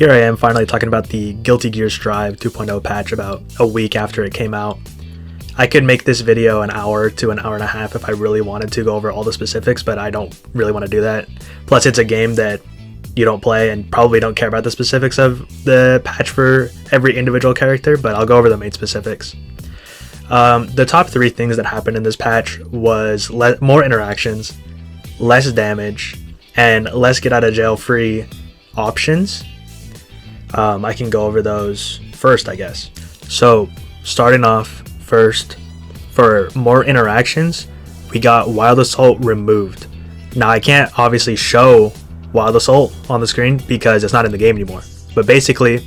here I am finally talking about the Guilty Gear Strive 2.0 patch about a week after it came out. I could make this video an hour to an hour and a half if I really wanted to go over all the specifics, but I don't really want to do that. Plus, it's a game that you don't play and probably don't care about the specifics of the patch for every individual character, but I'll go over the main specifics. The top 3 things that happened in this patch was more interactions, less damage, and less get out of jail free options. I can go over those first, I guess. So starting off first, for more interactions, we got Wild Assault removed. Now I can't obviously show Wild Assault on the screen because it's not in the game anymore, but basically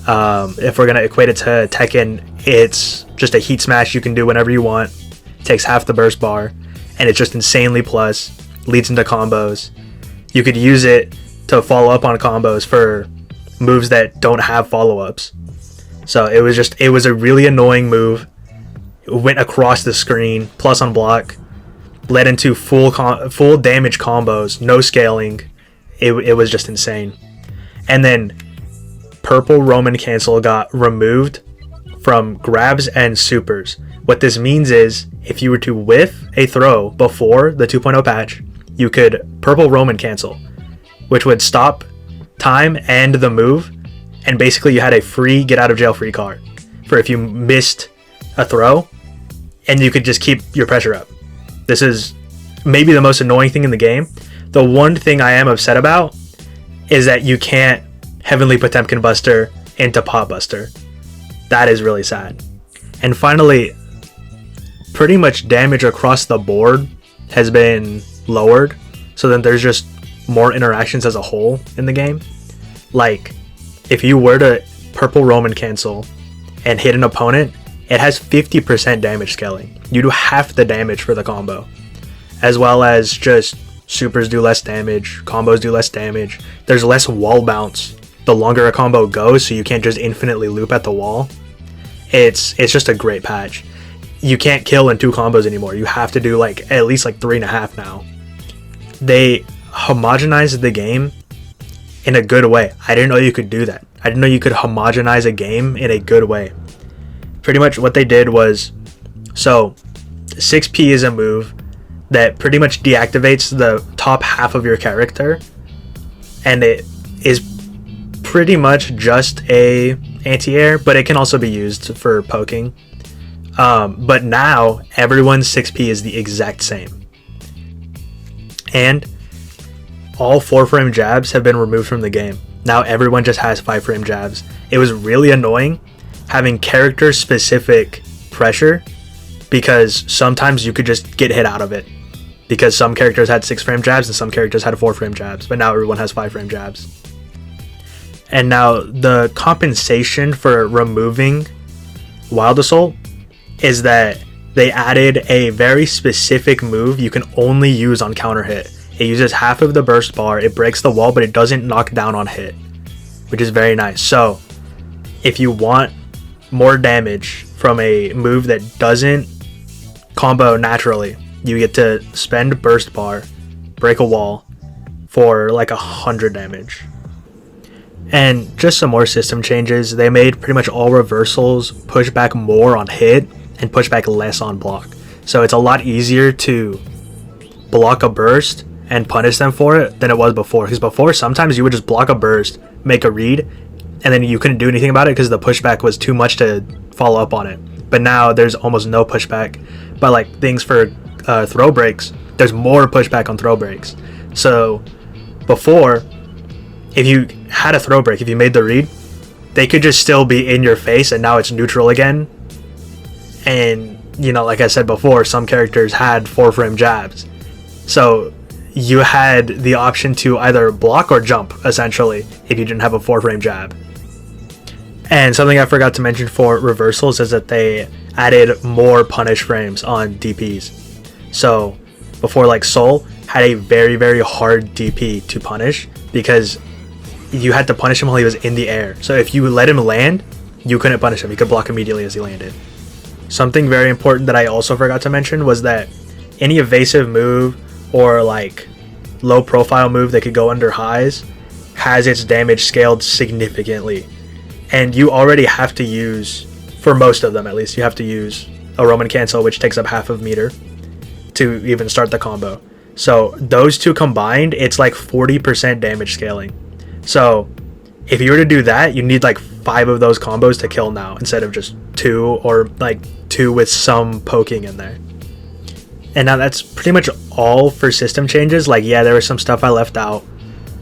if we're going to equate it to Tekken, it's just a heat smash you can do whenever you want, takes half the burst bar, and it's just insanely plus, leads into combos. You could use it to follow up on combos for moves that don't have follow-ups. So it was a really annoying move. It went across the screen, plus on block, led into full damage combos, no scaling. It was just insane. And then purple Roman cancel got removed from grabs and supers. What this means is if you were to whiff a throw before the 2.0 patch, you could purple Roman cancel, which would stop time and the move, and basically you had a free get out of jail free card for if you missed a throw, and you could just keep your pressure up. This is maybe the most annoying thing in the game. The one thing I am upset about is that you can't Heavenly Potemkin Buster into Pot Buster. That is really sad. And finally, pretty much damage across the board has been lowered, so then there's just more interactions as a whole in the game. Like, if you were to purple Roman cancel and hit an opponent, it has 50% damage scaling. You do half the damage for the combo, as well as just supers do less damage, combos do less damage. There's less wall bounce the longer a combo goes, so you can't just infinitely loop at the wall. It's just a great patch. You can't kill in 2 combos anymore. You have to do at least 3.5 now. They homogenized the game in a good way. I didn't know you could do that. I didn't know you could homogenize a game in a good way. Pretty much what they did was, so 6P is a move that pretty much deactivates the top half of your character, and it is pretty much just a anti-air, but it can also be used for poking. But now everyone's 6P is the exact same, and all 4-frame jabs have been removed from the game. Now everyone just has 5-frame jabs. It was really annoying having character specific pressure, because sometimes you could just get hit out of it, because some characters had 6-frame jabs and some characters had 4-frame jabs, but now everyone has 5-frame jabs. And now the compensation for removing Wild Assault is that they added a very specific move you can only use on counter hit. It uses half of the burst bar, it breaks the wall, but it doesn't knock down on hit, which is very nice. So if you want more damage from a move that doesn't combo naturally, you get to spend burst bar, break a wall for 100 damage. And just some more system changes. They made pretty much all reversals push back more on hit and push back less on block. So it's a lot easier to block a burst and punish them for it than it was before. Because before, sometimes you would just block a burst, make a read, and then you couldn't do anything about it because the pushback was too much to follow up on it. But now there's almost no pushback. But things for throw breaks, there's more pushback on throw breaks. So before, if you had a throw break, if you made the read, they could just still be in your face, and now it's neutral again. And like I said before, some characters had 4-frame jabs, so you had the option to either block or jump, essentially, if you didn't have a 4-frame jab. And something I forgot to mention for reversals is that they added more punish frames on DPs. So before, Soul had a very, very hard DP to punish, because you had to punish him while he was in the air. So if you let him land, you couldn't punish him. You could block immediately as he landed. Something very important that I also forgot to mention was that any evasive move or low profile move that could go under highs has its damage scaled significantly. And you already have to use, for most of them at least, you have to use a Roman cancel, which takes up half of meter to even start the combo. So those two combined, it's like 40% damage scaling. So if you were to do that, you need like 5 of those combos to kill now, instead of just 2, or like 2 with some poking in there. And now that's pretty much all for system changes. Like, yeah, there was some stuff I left out,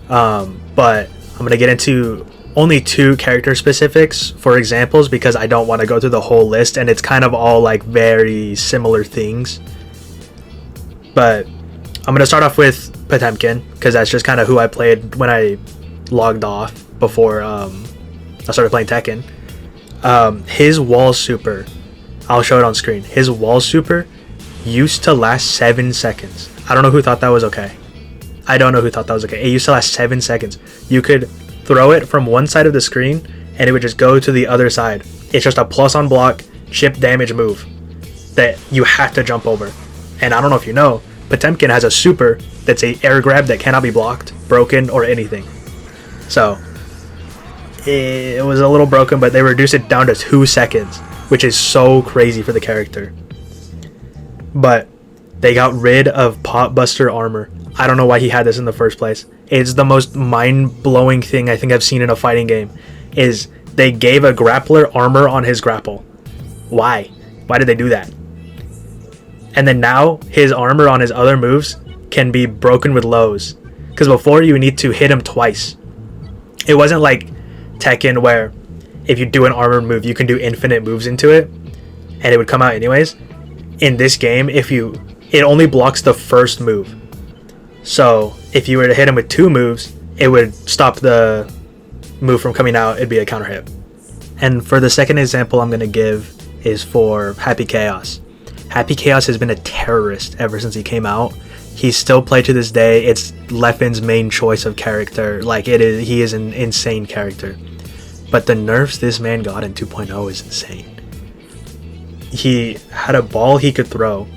but I'm gonna get into only 2 character specifics for examples, because I don't want to go through the whole list, and it's kind of all like very similar things. But I'm gonna start off with Potemkin, because that's just kind of who I played when I logged off before I started playing Tekken. His wall super, I'll show it on screen. His wall super used to last 7 seconds. I don't know who thought that was okay. I don't know who thought that was okay. It used to last 7 seconds. You could throw it from one side of the screen and it would just go to the other side. It's just a plus on block, chip damage move that you have to jump over. And I don't know if you know, Potemkin has a super that's a air grab that cannot be blocked, broken, or anything. So it was a little broken, but they reduced it down to 2 seconds, which is so crazy for the character. But they got rid of Potbuster armor. I don't know why he had this in the first place. It's the most mind-blowing thing I think I've seen in a fighting game, is they gave a grappler armor on his grapple. Why? Why did they do that? And then now his armor on his other moves can be broken with lows, because before you need to hit him twice. It wasn't like Tekken where if you do an armored move you can do infinite moves into it and it would come out anyways. In this game, it only blocks the first move. So if you were to hit him with 2 moves, it would stop the move from coming out. It'd be a counter hit. And for the second example I'm going to give is for Happy Chaos. Happy Chaos has been a terrorist ever since he came out. He's still played to this day. It's Leffen's main choice of character. Like, he is an insane character. But the nerfs this man got in 2.0 is insane. He had a ball he could throw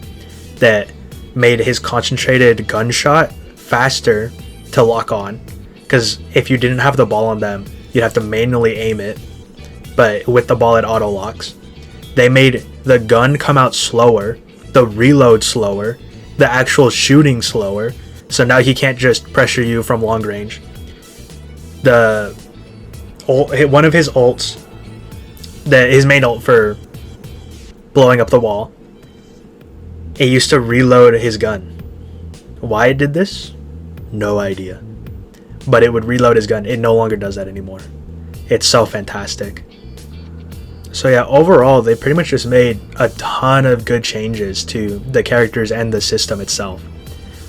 that made his concentrated gunshot faster to lock on, because if you didn't have the ball on them, you'd have to manually aim it, but with the ball it auto locks. They made the gun come out slower, the reload slower, the actual shooting slower, so now he can't just pressure you from long range. One of his ults, his main ult for blowing up the wall, it used to reload his gun. Why it did this? No idea. But it would reload his gun. It no longer does that anymore. It's so fantastic. So yeah, overall, they pretty much just made a ton of good changes to the characters and the system itself.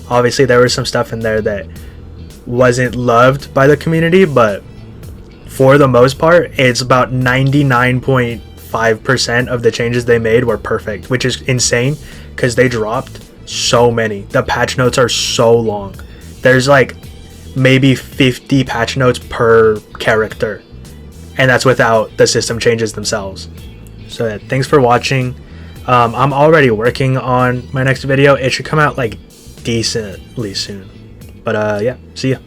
Obviously, there was some stuff in there that wasn't loved by the community, but for the most part, it's about 99.5% of the changes they made were perfect, which is insane because they dropped so many. The patch notes are so long. There's like maybe 50 patch notes per character, and that's without the system changes themselves. So yeah, thanks for watching. I'm already working on my next video. It should come out like decently soon, but yeah, see ya.